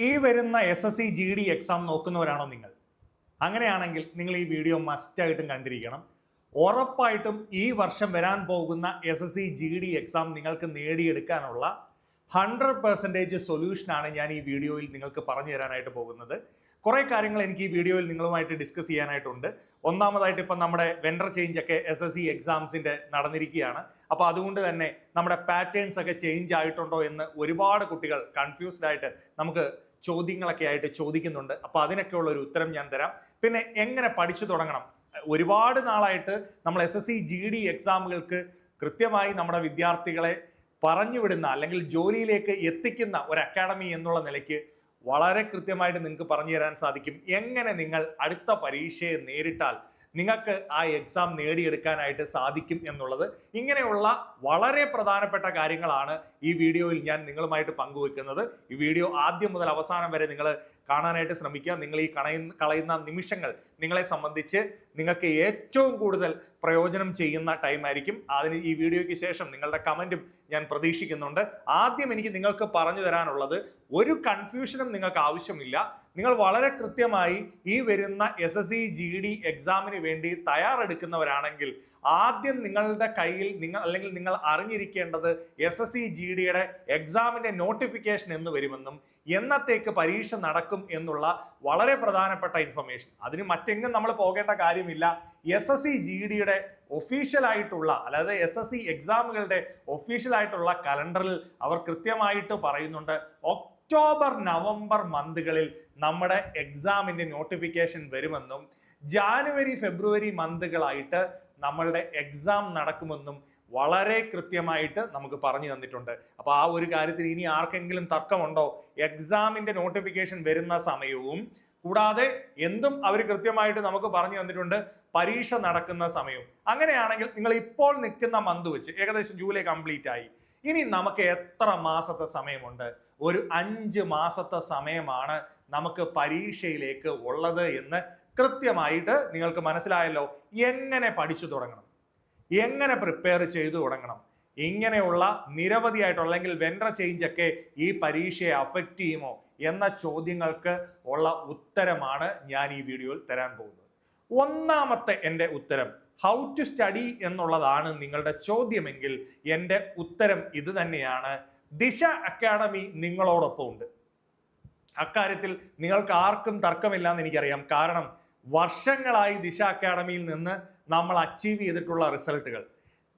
ഈ വരുന്ന SSC GD exam നോക്കുന്നവരാണോ നിങ്ങൾ? അങ്ങനെയാണെങ്കിൽ നിങ്ങൾ ഈ വീഡിയോ മസ്റ്റായിട്ടും കണ്ടിരിക്കണം. ഉറപ്പായിട്ടും ഈ വർഷം വരാൻ പോകുന്ന SSC GD എക്സാം നിങ്ങൾക്ക് നേടിയെടുക്കാനുള്ള 100% സൊല്യൂഷനാണ് ഞാൻ ഈ വീഡിയോയിൽ നിങ്ങൾക്ക് പറഞ്ഞു തരാനായിട്ട് പോകുന്നത്. കുറേ കാര്യങ്ങൾ എനിക്ക് ഈ വീഡിയോയിൽ നിങ്ങളുമായിട്ട് ഡിസ്കസ് ചെയ്യാനായിട്ടുണ്ട്. ഒന്നാമതായിട്ട് ഇപ്പം നമ്മുടെ വെൻഡർ ചേഞ്ച് ഒക്കെ SSC എക്സാംസിൻ്റെ നടന്നിരിക്കുകയാണ്. അപ്പോൾ അതുകൊണ്ട് തന്നെ നമ്മുടെ പാറ്റേൺസ് ഒക്കെ ചേഞ്ച് ആയിട്ടുണ്ടോ എന്ന് ഒരുപാട് കുട്ടികൾ കൺഫ്യൂസ്ഡ് ആയിട്ട് നമുക്ക് ചോദ്യങ്ങളൊക്കെ ആയിട്ട് ചോദിക്കുന്നുണ്ട്. അപ്പോൾ അതിനൊക്കെയുള്ള ഒരു ഉത്തരം ഞാൻ തരാം. പിന്നെ എങ്ങനെ പഠിച്ചു തുടങ്ങണം? ഒരുപാട് നാളായിട്ട് നമ്മൾ SSC GD എക്സാമുകൾക്ക് കൃത്യമായി നമ്മുടെ വിദ്യാർത്ഥികളെ പറഞ്ഞുവിടുന്ന അല്ലെങ്കിൽ ജോലിയിലേക്ക് എത്തിക്കുന്ന ഒരു അക്കാഡമി എന്നുള്ള നിലയ്ക്ക് വളരെ കൃത്യമായിട്ട് നിങ്ങൾക്ക് പറഞ്ഞു തരാൻ സാധിക്കും. എങ്ങനെ നിങ്ങൾ അടുത്ത പരീക്ഷയെ നേരിട്ടാൽ നിങ്ങൾക്ക് ആ എക്സാം നേടിയെടുക്കാനായിട്ട് സാധിക്കും എന്നുള്ളത്. ഇങ്ങനെയുള്ള വളരെ പ്രധാനപ്പെട്ട കാര്യങ്ങളാണ് ഈ വീഡിയോയിൽ ഞാൻ നിങ്ങളുമായിട്ട് പങ്കുവെക്കുന്നത്. ഈ വീഡിയോ ആദ്യം മുതൽ അവസാനം വരെ നിങ്ങൾ കാണാനായിട്ട് ശ്രമിക്കുക. നിങ്ങൾ ഈ കളയുന്ന നിമിഷങ്ങൾ നിങ്ങളെ സംബന്ധിച്ച് നിങ്ങൾക്ക് ഏറ്റവും കൂടുതൽ പ്രയോജനം ചെയ്യുന്ന ടൈം ആയിരിക്കും. അതിന് ഈ വീഡിയോയ്ക്ക് ശേഷം നിങ്ങളുടെ കമൻറ്റും ഞാൻ പ്രതീക്ഷിക്കുന്നുണ്ട്. ആദ്യം എനിക്ക് നിങ്ങൾക്ക് പറഞ്ഞു തരാനുള്ളത്, ഒരു കൺഫ്യൂഷനും നിങ്ങൾക്ക് ആവശ്യമില്ല. നിങ്ങൾ വളരെ കൃത്യമായി ഈ വരുന്ന SSC GD എക്സാമിന് വേണ്ടി തയ്യാറെടുക്കുന്നവരാണെങ്കിൽ ആദ്യം നിങ്ങളുടെ കയ്യിൽ നിങ്ങൾ അറിഞ്ഞിരിക്കേണ്ടത് SSC GDയുടെ എക്സാമിന്റെ നോട്ടിഫിക്കേഷൻ എന്ന് വരുമെന്നും എന്നത്തേക്ക് പരീക്ഷ നടക്കും എന്നുള്ള വളരെ പ്രധാനപ്പെട്ട ഇൻഫർമേഷൻ. അതിന് മറ്റെങ്ങും നമ്മൾ പോകേണ്ട കാര്യമില്ല. SSC GDയുടെ ഒഫീഷ്യലായിട്ടുള്ള, അതായത് SSC എക്സാമുകളുടെ ഒഫീഷ്യലായിട്ടുള്ള കലണ്ടറിൽ അവർ കൃത്യമായിട്ട് പറയുന്നുണ്ട് ഒക്ടോബർ നവംബർ മന്തുകളിൽ നമ്മുടെ എക്സാമിന്റെ നോട്ടിഫിക്കേഷൻ വരുമെന്നും ജാനുവരി ഫെബ്രുവരി മന്തുകളായിട്ട് നമ്മളുടെ എക്സാം നടക്കുമെന്നും വളരെ കൃത്യമായിട്ട് നമുക്ക് പറഞ്ഞു തന്നിട്ടുണ്ട്. അപ്പോൾ ആ ഒരു കാര്യത്തിൽ ഇനി ആർക്കെങ്കിലും തർക്കമുണ്ടോ? എക്സാമിന്റെ നോട്ടിഫിക്കേഷൻ വരുന്ന സമയവും കൂടാതെ എന്തും അവർ കൃത്യമായിട്ട് നമുക്ക് പറഞ്ഞു തന്നിട്ടുണ്ട്, പരീക്ഷ നടക്കുന്ന സമയവും. അങ്ങനെയാണെങ്കിൽ നിങ്ങൾ ഇപ്പോൾ നിൽക്കുന്ന മന്ത് വെച്ച് ഏകദേശം ജൂലൈ കംപ്ലീറ്റ് ആയി. ഇനി നമുക്ക് എത്ര മാസത്തെ സമയമുണ്ട്? ഒരു 5 മാസത്തെ സമയമാണ് നമുക്ക് പരീക്ഷയിലേക്ക് ഉള്ളത് എന്ന് കൃത്യമായിട്ട് നിങ്ങൾക്ക് മനസ്സിലായല്ലോ. എങ്ങനെ പഠിച്ചു തുടങ്ങണം, എങ്ങനെ പ്രിപ്പയർ ചെയ്തു തുടങ്ങണം, ഇങ്ങനെയുള്ള നിരവധിയായിട്ടുള്ള അല്ലെങ്കിൽ വെൻഡർ ചേഞ്ച് ഒക്കെ ഈ പരീക്ഷയെ അഫക്റ്റ് ചെയ്യുമോ എന്ന ചോദ്യങ്ങൾക്ക് ഉള്ള ഉത്തരമാണ് ഞാൻ ഈ വീഡിയോയിൽ തരാൻ പോകുന്നത്. ഒന്നാമത്തെ എൻ്റെ ഉത്തരം ഹൗ ടു സ്റ്റഡി എന്നുള്ളതാണ് നിങ്ങളുടെ ചോദ്യമെങ്കിൽ എൻ്റെ ഉത്തരം ഇത് തന്നെയാണ്. ദിശ അക്കാഡമി നിങ്ങളോടൊപ്പം ഉണ്ട്. അക്കാര്യത്തിൽ നിങ്ങൾക്ക് ആർക്കും തർക്കമില്ല എന്ന് എനിക്കറിയാം. കാരണം വർഷങ്ങളായി ദിശ അക്കാഡമിയിൽ നിന്ന് നമ്മൾ അച്ചീവ് ചെയ്തിട്ടുള്ള റിസൾട്ടുകൾ,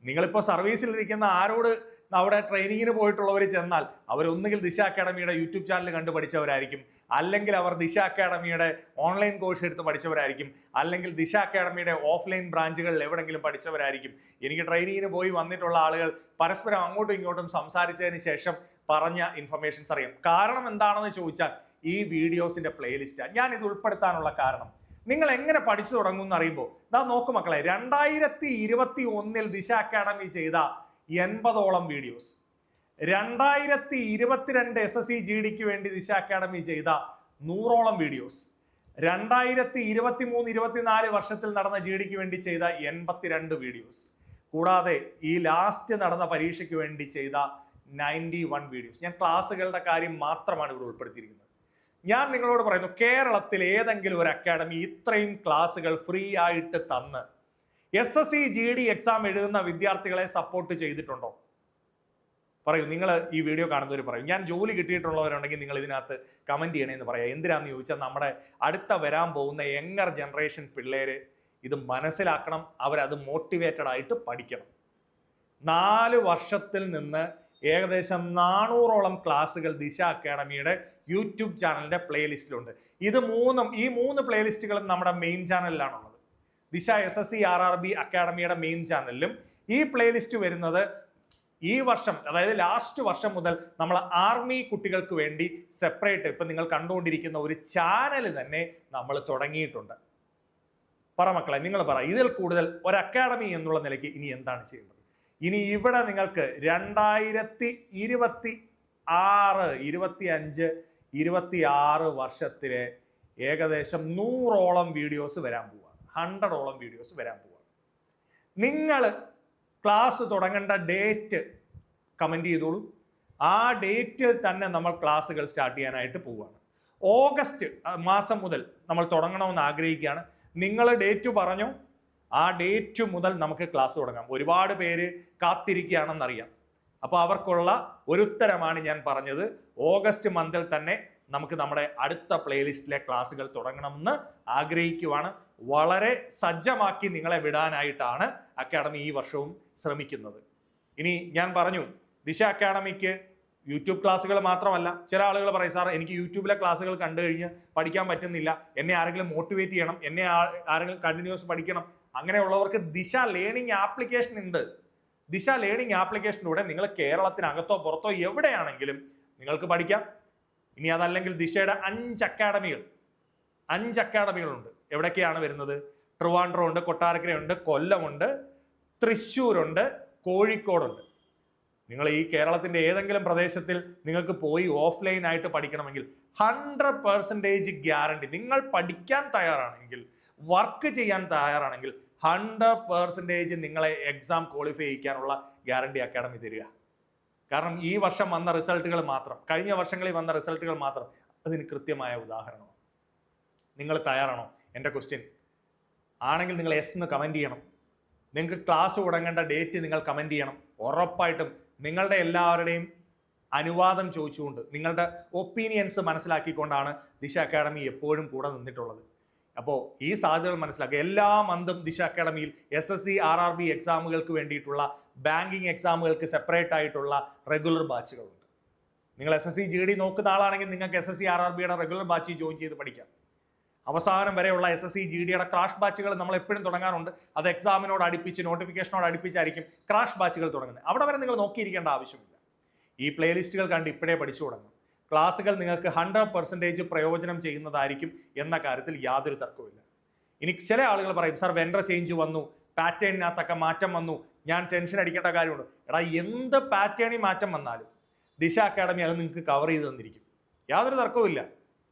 നിങ്ങളിപ്പോൾ സർവീസിലിരിക്കുന്ന ആരോട് അവിടെ ട്രെയിനിങ്ങിന് പോയിട്ടുള്ളവർ ചെന്നാൽ അവരൊന്നുകിൽ ദിശ അക്കാഡമിയുടെ യൂട്യൂബ് ചാനൽ കണ്ടു പഠിച്ചവരായിരിക്കും, അല്ലെങ്കിൽ അവർ ദിശ അക്കാഡമിയുടെ ഓൺലൈൻ കോഴ്സ് എടുത്ത് പഠിച്ചവരായിരിക്കും, അല്ലെങ്കിൽ ദിശ അക്കാഡമിയുടെ ഓഫ്ലൈൻ ബ്രാഞ്ചുകളിൽ എവിടെയെങ്കിലും പഠിച്ചവരായിരിക്കും. എനിക്ക് ട്രെയിനിങ്ങിന് പോയി വന്നിട്ടുള്ള ആളുകൾ പരസ്പരം അങ്ങോട്ടും ഇങ്ങോട്ടും സംസാരിച്ചതിന് ശേഷം പറഞ്ഞ ഇൻഫർമേഷൻസ് അറിയാം. കാരണം എന്താണെന്ന് ചോദിച്ചാൽ ഈ വീഡിയോസിന്റെ പ്ലേലിസ്റ്റാണ്. ഞാൻ ഇത് ഉൾപ്പെടുത്താനുള്ള കാരണം നിങ്ങൾ എങ്ങനെ പഠിച്ചു തുടങ്ങും എന്ന് അറിയുമ്പോൾ നോക്കു മക്കളെ, 2021 ദിശ അക്കാഡമി ചെയ്ത 80ഓളം വീഡിയോസ്, 2022 SSC GDക്ക് വേണ്ടി ദിശ അക്കാഡമി ചെയ്ത 100ഓളം വീഡിയോസ്, 2023-24 വർഷത്തിൽ നടന്ന GDക്ക് വേണ്ടി ചെയ്ത 82 വീഡിയോസ്, കൂടാതെ ഈ ലാസ്റ്റ് നടന്ന പരീക്ഷയ്ക്ക് വേണ്ടി ചെയ്ത 91 വീഡിയോസ്. ഞാൻ ക്ലാസ്സുകളുടെ കാര്യം മാത്രമാണ് ഇവിടെ ഉൾപ്പെടുത്തിയിരിക്കുന്നത്. ഞാൻ നിങ്ങളോട് പറയുന്നു, കേരളത്തിൽ ഏതെങ്കിലും ഒരു അക്കാഡമി ഇത്രയും ക്ലാസ്സുകൾ ഫ്രീ ആയിട്ട് തന്ന് SSC GD എക്സാം എഴുതുന്ന വിദ്യാർത്ഥികളെ സപ്പോർട്ട് ചെയ്തിട്ടുണ്ടോ? പറയൂ. നിങ്ങൾ ഈ വീഡിയോ കാണുന്നവർ പറയും. ഞാൻ ജോലി കിട്ടിയിട്ടുള്ളവരുണ്ടെങ്കിൽ നിങ്ങൾ ഇതിനകത്ത് കമൻറ്റ് ചെയ്യണമെന്ന് പറയാം. എന്തിനാന്ന് ചോദിച്ചാൽ നമ്മുടെ അടുത്ത വരാൻ പോകുന്ന യങ്ങർ ജനറേഷൻ പിള്ളേര് ഇത് മനസ്സിലാക്കണം, അവരത് മോട്ടിവേറ്റഡ് ആയിട്ട് പഠിക്കണം. 4 വർഷത്തിൽ നിന്ന് ഏകദേശം 400ഓളം ക്ലാസ്സുകൾ ദിശ അക്കാഡമിയുടെ യൂട്യൂബ് ചാനലിന്റെ പ്ലേലിസ്റ്റിലുണ്ട്. ഈ മൂന്ന് പ്ലേലിസ്റ്റുകളും നമ്മുടെ മെയിൻ ചാനലിലാണുള്ളത്. ദിശ SSC RRB അക്കാഡമിയുടെ മെയിൻ ചാനലിലും ഈ പ്ലേലിസ്റ്റ് വരുന്നത് ഈ വർഷം, അതായത് ലാസ്റ്റ് വർഷം മുതൽ നമ്മൾ ആർമി കുട്ടികൾക്ക് വേണ്ടി സെപ്പറേറ്റ് ഇപ്പം നിങ്ങൾ കണ്ടുകൊണ്ടിരിക്കുന്ന ഒരു ചാനൽ തന്നെ നമ്മൾ തുടങ്ങിയിട്ടുണ്ട്. പറ മക്കളെ, നിങ്ങൾ പറ, ഇതിൽ കൂടുതൽ ഒരു അക്കാഡമി എന്നുള്ള നിലയ്ക്ക് ഇനി എന്താണ് ചെയ്യേണ്ടത്? ഇനി ഇവിടെ നിങ്ങൾക്ക് 2026, 25, 26 വർഷത്തിലെ ഏകദേശം 100ഓളം വീഡിയോസ് വരാൻ പോവുകയാണ്, 100ഓളം വീഡിയോസ് വരാൻ പോവുകയാണ്. നിങ്ങൾ ക്ലാസ് തുടങ്ങേണ്ട ഡേറ്റ് കമൻറ്റ് ചെയ്തോളൂ. ആ ഡേറ്റിൽ തന്നെ നമ്മൾ ക്ലാസ്സുകൾ സ്റ്റാർട്ട് ചെയ്യാനായിട്ട് പോവുകയാണ്. ഓഗസ്റ്റ് മാസം മുതൽ നമ്മൾ തുടങ്ങണമെന്ന് ആഗ്രഹിക്കുകയാണ്. നിങ്ങൾ ഡേറ്റ് പറഞ്ഞു, ആ ഡേറ്റ് മുതൽ നമുക്ക് ക്ലാസ് തുടങ്ങാം. ഒരുപാട് പേര് കാത്തിരിക്കുകയാണെന്നറിയാം. അപ്പോൾ അവർക്കുള്ള ഒരു ഉത്തരമാണ് ഞാൻ പറഞ്ഞത്. ഓഗസ്റ്റ് മന്തിൽ തന്നെ നമുക്ക് നമ്മുടെ അടുത്ത പ്ലേലിസ്റ്റിലെ ക്ലാസ്സുകൾ തുടങ്ങണമെന്ന് ആഗ്രഹിക്കുവാണ്. വളരെ സജ്ജമാക്കി നിങ്ങളെ വിടാനായിട്ടാണ് അക്കാഡമി ഈ വർഷവും ശ്രമിക്കുന്നത്. ഇനി ഞാൻ പറഞ്ഞു, ദിശ അക്കാഡമിക്ക് യൂട്യൂബ് ക്ലാസ്സുകൾ മാത്രമല്ല. ചില ആളുകൾ പറയും, സാർ എനിക്ക് യൂട്യൂബിലെ ക്ലാസ്സുകൾ കണ്ടു കഴിഞ്ഞ് പഠിക്കാൻ പറ്റുന്നില്ല, എന്നെ ആരെങ്കിലും മോട്ടിവേറ്റ് ചെയ്യണം, എന്നെ ആരെങ്കിലും കണ്ടിന്യൂസ് പഠിക്കണം. അങ്ങനെയുള്ളവർക്ക് ദിശ ലേണിംഗ് ആപ്ലിക്കേഷൻ ഉണ്ട്. ദിശ ലേണിംഗ് ആപ്ലിക്കേഷനിലൂടെ നിങ്ങൾ കേരളത്തിനകത്തോ പുറത്തോ എവിടെയാണെങ്കിലും നിങ്ങൾക്ക് പഠിക്കാം. ഇനി അതല്ലെങ്കിൽ ദിശയുടെ 5 അക്കാഡമികളുണ്ട്. എവിടൊക്കെയാണ് വരുന്നത്? ട്രിവാൻഡ്രം ഉണ്ട്, കൊട്ടാരക്കരയുണ്ട്, കൊല്ലമുണ്ട്, തൃശ്ശൂരുണ്ട്, കോഴിക്കോടുണ്ട്. നിങ്ങൾ ഈ കേരളത്തിന്റെ ഏതെങ്കിലും പ്രദേശത്തിൽ നിങ്ങൾക്ക് പോയി ഓഫ്ലൈൻ ആയിട്ട് പഠിക്കണമെങ്കിൽ 100% ഗ്യാരണ്ടി. നിങ്ങൾ പഠിക്കാൻ തയ്യാറാണെങ്കിൽ, വർക്ക് ചെയ്യാൻ തയ്യാറാണെങ്കിൽ 100% നിങ്ങളെ എക്സാം ക്വാളിഫൈ ചെയ്യിക്കാനുള്ള ഗ്യാരണ്ടി അക്കാഡമി തരിക. കാരണം ഈ വർഷം വന്ന റിസൾട്ടുകൾ മാത്രം, കഴിഞ്ഞ വർഷങ്ങളിൽ വന്ന റിസൾട്ടുകൾ മാത്രം അതിന് കൃത്യമായ ഉദാഹരണമാണ്. നിങ്ങൾ തയ്യാറാണോ? എൻ്റെ ക്വസ്റ്റ്യൻ ആണെങ്കിൽ നിങ്ങൾ എസ് എന്ന് കമൻറ്റ് ചെയ്യണം. നിങ്ങൾക്ക് ക്ലാസ് തുടങ്ങേണ്ട ഡേറ്റ് നിങ്ങൾ കമൻറ്റ് ചെയ്യണം. ഉറപ്പായിട്ടും നിങ്ങളുടെ എല്ലാവരുടെയും അനുവാദം ചോദിച്ചുകൊണ്ട്, നിങ്ങളുടെ ഒപ്പീനിയൻസ് മനസ്സിലാക്കിക്കൊണ്ടാണ് ദിശ അക്കാഡമി എപ്പോഴും കൂടെ നിന്നിട്ടുള്ളത്. അപ്പോൾ ഈ സാധ്യതകൾ മനസ്സിലാക്കുക. എല്ലാ മന്തും ദിശ അക്കാഡമിയിൽ SSC RRB എക്സാമുകൾക്ക് വേണ്ടിയിട്ടുള്ള, ബാങ്കിങ് എക്സാമുകൾക്ക് സെപ്പറേറ്റ് ആയിട്ടുള്ള റെഗുലർ ബാച്ചുകളുണ്ട്. നിങ്ങൾ SSC GD നോക്കുന്ന ആളാണെങ്കിൽ നിങ്ങൾക്ക് SSC RRBയുടെ റെഗുലർ ബാച്ചിൽ ജോയിൻ ചെയ്ത് പഠിക്കാം. അവസാനം വരെയുള്ള SSC GDയുടെ ക്രാഷ് ബാച്ചുകൾ നമ്മൾ എപ്പോഴും തുടങ്ങാറുണ്ട്. അത് എക്സാമിനോട് അടുപ്പിച്ച്, നോട്ടിഫിക്കേഷനോട് അടുപ്പിച്ചായിരിക്കും ക്രാഷ് ബാച്ചുകൾ തുടങ്ങുന്നത്. അവിടെ വരെ നിങ്ങൾ നോക്കിയിരിക്കേണ്ട ആവശ്യമില്ല. ഈ പ്ലേലിസ്റ്റുകൾ കണ്ട് ഇപ്പോഴേ പഠിച്ചു തുടങ്ങും. ക്ലാസ്സുകൾ നിങ്ങൾക്ക് 100% പ്രയോജനം ചെയ്യുന്നതായിരിക്കും എന്ന കാര്യത്തിൽ യാതൊരു തർക്കവുമില്ല. ഇനി ചില ആളുകൾ പറയും, സാർ വെൻഡർ ചേഞ്ച് വന്നു, പാറ്റേണിനകത്തൊക്കെ മാറ്റം വന്നു, ഞാൻ ടെൻഷൻ അടിക്കേണ്ട കാര്യമുണ്ട്. എടാ, എന്ത് പാറ്റേണിൽ മാറ്റം വന്നാലും ദിശ അക്കാഡമി അത് നിങ്ങൾക്ക് കവർ ചെയ്ത് തന്നിരിക്കും. യാതൊരു തർക്കവുമില്ല.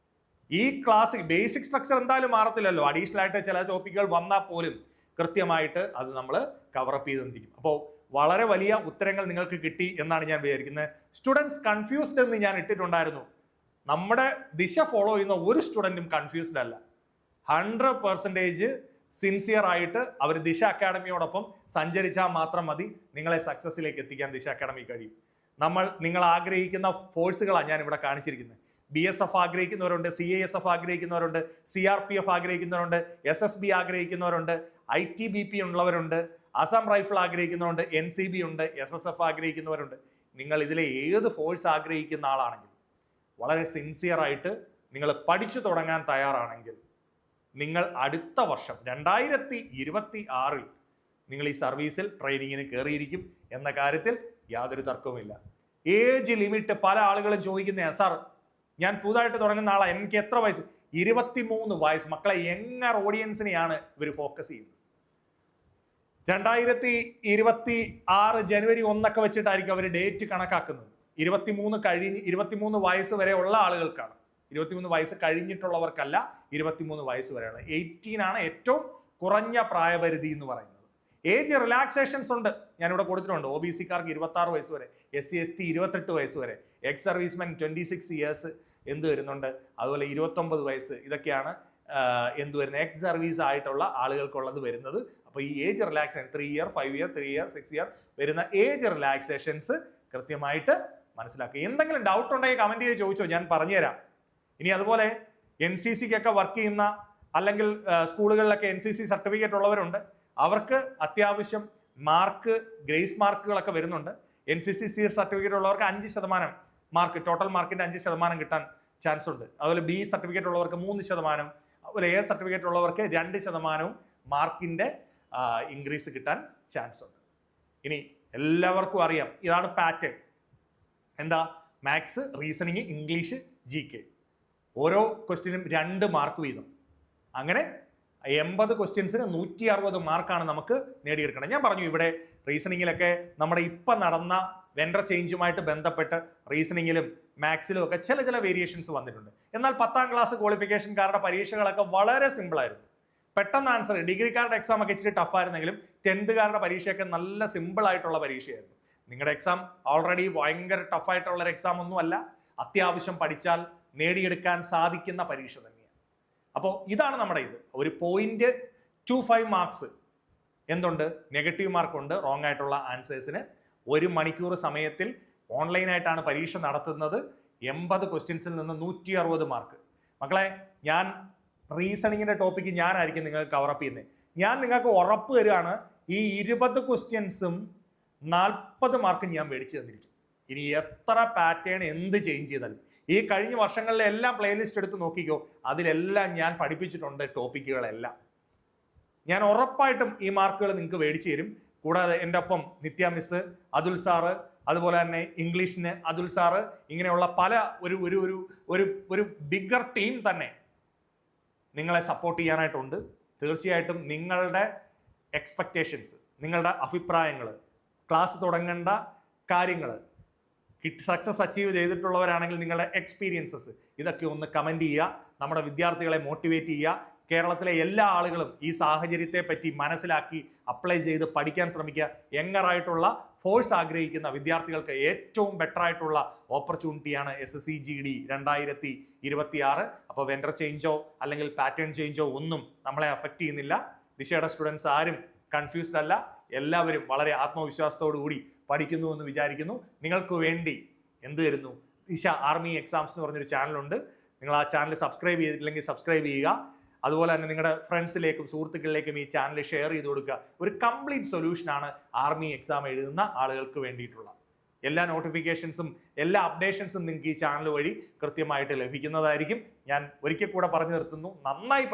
ഈ ക്ലാസ് ബേസിക് സ്ട്രക്ചർ എന്തായാലും മാറത്തില്ലല്ലോ. അഡീഷണൽ ആയിട്ട് ചില ടോപ്പിക്കുകൾ വന്നാൽ പോലും കൃത്യമായിട്ട് അത് നമ്മൾ കവറപ്പ് ചെയ്ത് തന്നിരിക്കും. അപ്പോൾ വളരെ വലിയ ഉത്തരങ്ങൾ നിങ്ങൾക്ക് കിട്ടി എന്നാണ് ഞാൻ വിചാരിക്കുന്നത്. സ്റ്റുഡൻസ് കൺഫ്യൂസ്ഡ് എന്ന് ഞാൻ ഇട്ടിട്ടുണ്ടായിരുന്നു. നമ്മുടെ ദിശ ഫോളോ ചെയ്യുന്ന ഒരു സ്റ്റുഡൻറ്റും കൺഫ്യൂസ്ഡ് അല്ല. 100% സിൻസിയർ ആയിട്ട് അവർ ദിശ അക്കാഡമിയോടൊപ്പം സഞ്ചരിച്ചാൽ മാത്രം മതി നിങ്ങളെ സക്സസ്സിലേക്ക് എത്തിക്കാൻ ദിശ അക്കാഡമി കഴിയും. നിങ്ങൾ ആഗ്രഹിക്കുന്ന ഫോഴ്സുകളാണ് ഞാൻ ഇവിടെ കാണിച്ചിരിക്കുന്നത്. BSF ആഗ്രഹിക്കുന്നവരുണ്ട്, CISF ആഗ്രഹിക്കുന്നവരുണ്ട്, CRPF ആഗ്രഹിക്കുന്നവരുണ്ട്, SSB ആഗ്രഹിക്കുന്നവരുണ്ട്, ITBP ഉള്ളവരുണ്ട്, അസം റൈഫിൾ ആഗ്രഹിക്കുന്നവരുണ്ട്, NCB ഉണ്ട്, SSF ആഗ്രഹിക്കുന്നവരുണ്ട്. നിങ്ങൾ ഇതിലെ ഏത് ഫോഴ്സ് ആഗ്രഹിക്കുന്ന ആളാണെങ്കിൽ, വളരെ സിൻസിയർ ആയിട്ട് നിങ്ങൾ പഠിച്ചു തുടങ്ങാൻ തയ്യാറാണെങ്കിൽ, നിങ്ങൾ അടുത്ത വർഷം 2026 നിങ്ങൾ ഈ സർവീസിൽ ട്രെയിനിങ്ങിന് കയറിയിരിക്കും എന്ന കാര്യത്തിൽ യാതൊരു തർക്കവുമില്ല. ഏജ് ലിമിറ്റ് പല ആളുകളും ചോദിക്കുന്നതാണ്, സാർ ഞാൻ പുതുതായിട്ട് തുടങ്ങുന്ന ആളാണ്, എനിക്ക് എത്ര വയസ്സ്? 23 വയസ്സ്. മക്കളെ, യങ്ങർ ഓഡിയൻസിനെയാണ് ഇവർ ഫോക്കസ് ചെയ്യുന്നത്. 2026 ജനുവരി 1 വെച്ചിട്ടായിരിക്കും അവർ ഡേറ്റ് കണക്കാക്കുന്നത്. 23 വയസ്സ് വരെ ഉള്ള ആളുകൾക്കാണ്. 23 വയസ്സ് കഴിഞ്ഞിട്ടുള്ളവർക്കല്ല, 23 വയസ്സ് വരെയുള്ള. 18 ആണ് ഏറ്റവും കുറഞ്ഞ പ്രായപരിധി എന്ന് പറയുന്നത്. ഏജ് റിലാക്സേഷൻസ് ഉണ്ട്, ഞാനിവിടെ കൊടുത്തിട്ടുണ്ട്. OBC-കാർക്ക് 26 വയസ്സ് വരെ, SC ST 28 വയസ്സ് വരെ, എക്സ് സർവീസ്മെൻ 26 ഇയേഴ്സ് എന്ത് വരുന്നുണ്ട്, അതുപോലെ 29 വയസ്സ്. ഇതൊക്കെയാണ് എന്ത് വരുന്നത്, എക്സ് സർവീസ് ആയിട്ടുള്ള ആളുകൾക്കുള്ളത് വരുന്നത്. അപ്പോൾ ഈ age relaxation 3 year, 5 year, 3 year, 6 year വരുന്ന ഏജ് റിലാക്സേഷൻസ് കൃത്യമായിട്ട് മനസ്സിലാക്കുക. എന്തെങ്കിലും ഡൗട്ട് ഉണ്ടെങ്കിൽ കമന്റ് ചെയ്ത് ചോദിച്ചോ, ഞാൻ പറഞ്ഞുതരാം. ഇനി അതുപോലെ NCCക്കൊക്കെ വർക്ക് ചെയ്യുന്ന, അല്ലെങ്കിൽ സ്കൂളുകളിലൊക്കെ NCC സർട്ടിഫിക്കറ്റ് ഉള്ളവരുണ്ട്. അവർക്ക് അത്യാവശ്യം മാർക്ക്, ഗ്രേസ് മാർക്കുകളൊക്കെ വരുന്നുണ്ട്. NCC സർട്ടിഫിക്കറ്റ് ഉള്ളവർക്ക് 5% മാർക്ക്, ടോട്ടൽ മാർക്കിന്റെ 5% കിട്ടാൻ ചാൻസ് ഉണ്ട്. അതുപോലെ B സർട്ടിഫിക്കറ്റ് ഉള്ളവർക്ക് 3%, അതുപോലെ A സർട്ടിഫിക്കറ്റ് ഉള്ളവർക്ക് 2% മാർക്കിന്റെ ഇൻക്രീസ് കിട്ടാൻ ചാൻസ് ഉണ്ട്. ഇനി എല്ലാവർക്കും അറിയാം, ഇതാണ് പാറ്റേൺ. എന്താ? Maths, reasoning, English, GK. ഓരോ ക്വസ്റ്റ്യനും 2 മാർക്ക് വീതം. അങ്ങനെ 80 ക്വസ്റ്റ്യൻസിന് 160 മാർക്കാണ് നമുക്ക് നേടിയെടുക്കണം. ഞാൻ പറഞ്ഞു, ഇവിടെ റീസണിങ്ങിലൊക്കെ നമ്മുടെ ഇപ്പം നടന്ന വെൻഡർ ചേഞ്ചുമായിട്ട് ബന്ധപ്പെട്ട് റീസണിങ്ങിലും മാത്സിലും ഒക്കെ ചില വേരിയേഷൻസ് വന്നിട്ടുണ്ട്. എന്നാൽ 10ാം ക്ലാസ് ക്വാളിഫിക്കേഷൻകാരുടെ പരീക്ഷകളൊക്കെ വളരെ സിമ്പിളായിരുന്നു, പെട്ടെന്ന് ആൻസർ. ഡിഗ്രിക്കാരുടെ എക്സാം ഒക്കെ ഇച്ചിരി ടഫായിരുന്നെങ്കിലും 10th-കാരുടെ പരീക്ഷയൊക്കെ നല്ല സിമ്പിൾ ആയിട്ടുള്ള പരീക്ഷയായിരുന്നു. നിങ്ങളുടെ എക്സാം ഓൾറെഡി ഭയങ്കര ടഫായിട്ടുള്ളൊരു എക്സാം ഒന്നുമല്ല. അത്യാവശ്യം പഠിച്ചാൽ നേടിയെടുക്കാൻ സാധിക്കുന്ന പരീക്ഷ തന്നെയാണ്. അപ്പോൾ ഇതാണ് നമ്മുടെ ഇത്. ഒരു 0.25 മാർക്സ് എന്തുണ്ട്, നെഗറ്റീവ് മാർക്കുണ്ട് റോങ് ആയിട്ടുള്ള ആൻസേഴ്സിന്. 1 മണിക്കൂർ സമയത്തിൽ ഓൺലൈനായിട്ടാണ് പരീക്ഷ നടത്തുന്നത്. 80 ക്വസ്റ്റ്യൻസിൽ നിന്ന് 160 മാർക്ക്. മക്കളെ, ഞാൻ റീസണിങ്ങിന്റെ ടോപ്പിക്ക് ഞാനായിരിക്കും നിങ്ങൾക്ക് കവറപ്പ് ചെയ്യുന്നത്. ഞാൻ നിങ്ങൾക്ക് ഉറപ്പ് തരികയാണ്, ഈ 20 ക്വസ്റ്റ്യൻസും 40 മാർക്ക് ഞാൻ മേടിച്ചു തന്നിരിക്കും. ഇനി എത്ര പാറ്റേൺ എന്ത് ചേഞ്ച് ചെയ്താലും. ഈ കഴിഞ്ഞ വർഷങ്ങളിലെ എല്ലാം പ്ലേലിസ്റ്റ് എടുത്ത് നോക്കിക്കോ, അതിലെല്ലാം ഞാൻ പഠിപ്പിച്ചിട്ടുണ്ട് ടോപ്പിക്കുകളെല്ലാം. ഞാൻ ഉറപ്പായിട്ടും ഈ മാർക്കുകൾ നിങ്ങൾക്ക് മേടിച്ചു തരും. കൂടാതെ എൻ്റെ ഒപ്പം നിത്യ മിസ്, അതുൽ സാറ്, അതുപോലെ തന്നെ ഇംഗ്ലീഷിന് അതുൽ സാറ്, ഇങ്ങനെയുള്ള പല ഒരു ബിഗ്ഗർ ടീം തന്നെ നിങ്ങളെ സപ്പോർട്ട് ചെയ്യാനായിട്ടുണ്ട്. തീർച്ചയായിട്ടും നിങ്ങളുടെ എക്സ്പെക്റ്റേഷൻസ്, നിങ്ങളുടെ അഭിപ്രായങ്ങൾ, ക്ലാസ് തുടങ്ങേണ്ട കാര്യങ്ങൾ, സക്സസ് അച്ചീവ് ചെയ്തിട്ടുള്ളവരാണെങ്കിൽ നിങ്ങളുടെ എക്സ്പീരിയൻസസ്, ഇതൊക്കെ ഒന്ന് കമൻറ്റ് ചെയ്യുക. നമ്മുടെ വിദ്യാർത്ഥികളെ മോട്ടിവേറ്റ് ചെയ്യുക. കേരളത്തിലെ എല്ലാ ആളുകളും ഈ സാഹചര്യത്തെ പറ്റി മനസ്സിലാക്കി അപ്ലൈ ചെയ്ത് പഠിക്കാൻ ശ്രമിക്കുക. യങ്ങറായിട്ടുള്ള ഫോഴ്സ് ആഗ്രഹിക്കുന്ന വിദ്യാർത്ഥികൾക്ക് ഏറ്റവും ബെറ്റർ ആയിട്ടുള്ള ഓപ്പർച്യൂണിറ്റിയാണ് SSC GD 2026. അപ്പോൾ വെൻഡർ ചേഞ്ചോ അല്ലെങ്കിൽ പാറ്റേൺ ചേഞ്ചോ ഒന്നും നമ്മളെ അഫക്റ്റ് ചെയ്യുന്നില്ല. ദിശയുടെ സ്റ്റുഡൻസ് ആരും കൺഫ്യൂസ്ഡ് അല്ല. എല്ലാവരും വളരെ ആത്മവിശ്വാസത്തോടു കൂടി പഠിക്കുന്നു എന്ന് വിചാരിക്കുന്നു. നിങ്ങൾക്ക് വേണ്ടി എന്ത് തരുന്നു, ദിശ ആർമി എക്സാംസ് എന്ന് പറഞ്ഞൊരു ചാനലുണ്ട്. നിങ്ങൾ ആ ചാനൽ സബ്സ്ക്രൈബ് ചെയ്തിട്ടില്ലെങ്കിൽ സബ്സ്ക്രൈബ് ചെയ്യുക. അതുപോലെ തന്നെ നിങ്ങളുടെ ഫ്രണ്ട്സിലേക്കും സുഹൃത്തുക്കളിലേക്കും ഈ ചാനൽ ഷെയർ ചെയ്ത് കൊടുക്കുക. ഒരു കംപ്ലീറ്റ് സൊല്യൂഷനാണ് ആർമി എക്സാം എഴുതുന്ന ആളുകൾക്ക് വേണ്ടിയിട്ടുള്ള. എല്ലാ നോട്ടിഫിക്കേഷൻസും എല്ലാ അപ്ഡേഷൻസും നിങ്ങൾക്ക് ഈ ചാനൽ വഴി കൃത്യമായിട്ട് ലഭിക്കുന്നതായിരിക്കും. ഞാൻ ഒരിക്കൽ കൂടെ പറഞ്ഞു നിർത്തുന്നു, നന്നായി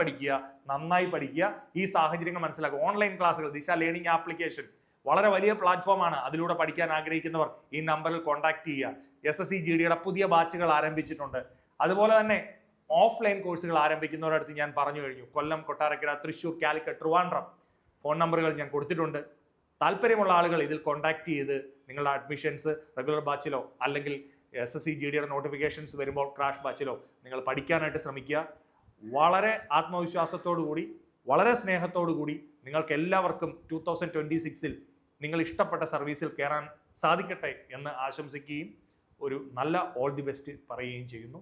പഠിക്കുക. ഈ സാഹചര്യങ്ങൾ മനസ്സിലാക്കുക. ഓൺലൈൻ ക്ലാസ്സുകൾ, ദിശ ലേണിംഗ് ആപ്ലിക്കേഷൻ വളരെ വലിയ പ്ലാറ്റ്ഫോമാണ്. അതിലൂടെ പഠിക്കാൻ ആഗ്രഹിക്കുന്നവർ ഈ നമ്പറിൽ കോൺടാക്ട് ചെയ്യുക. SSC GDയുടെ പുതിയ ബാച്ചുകൾ ആരംഭിച്ചിട്ടുണ്ട്. അതുപോലെ തന്നെ ഓഫ്ലൈൻ കോഴ്സുകൾ ആരംഭിക്കുന്നവരുടെ അടുത്ത് ഞാൻ പറഞ്ഞു കഴിഞ്ഞു. കൊല്ലം, കൊട്ടാരക്കര, തൃശ്ശൂർ, കാലിക്കറ്റ്, ട്രിവാൻഡ്രം ഫോൺ നമ്പറുകൾ ഞാൻ കൊടുത്തിട്ടുണ്ട്. താല്പര്യമുള്ള ആളുകൾ ഇതിൽ കോൺടാക്ട് ചെയ്ത് നിങ്ങളുടെ അഡ്മിഷൻസ് റെഗുലർ ബാച്ചിലോ അല്ലെങ്കിൽ SSC GDയുടെ നോട്ടിഫിക്കേഷൻസ് വരുമ്പോൾ ക്രാഷ് ബാച്ചിലോ നിങ്ങൾ പഠിക്കാനായിട്ട് ശ്രമിക്കുക. വളരെ ആത്മവിശ്വാസത്തോടു കൂടി, വളരെ സ്നേഹത്തോടു കൂടി നിങ്ങൾക്ക് എല്ലാവർക്കും 2026-ൽ നിങ്ങൾ ഇഷ്ടപ്പെട്ട സർവീസിൽ കയറാൻ സാധിക്കട്ടെ എന്ന് ആശംസിക്കുകയും ഒരു നല്ല ഓൾ ദി ബെസ്റ്റ് പറയുകയും ചെയ്യുന്നു.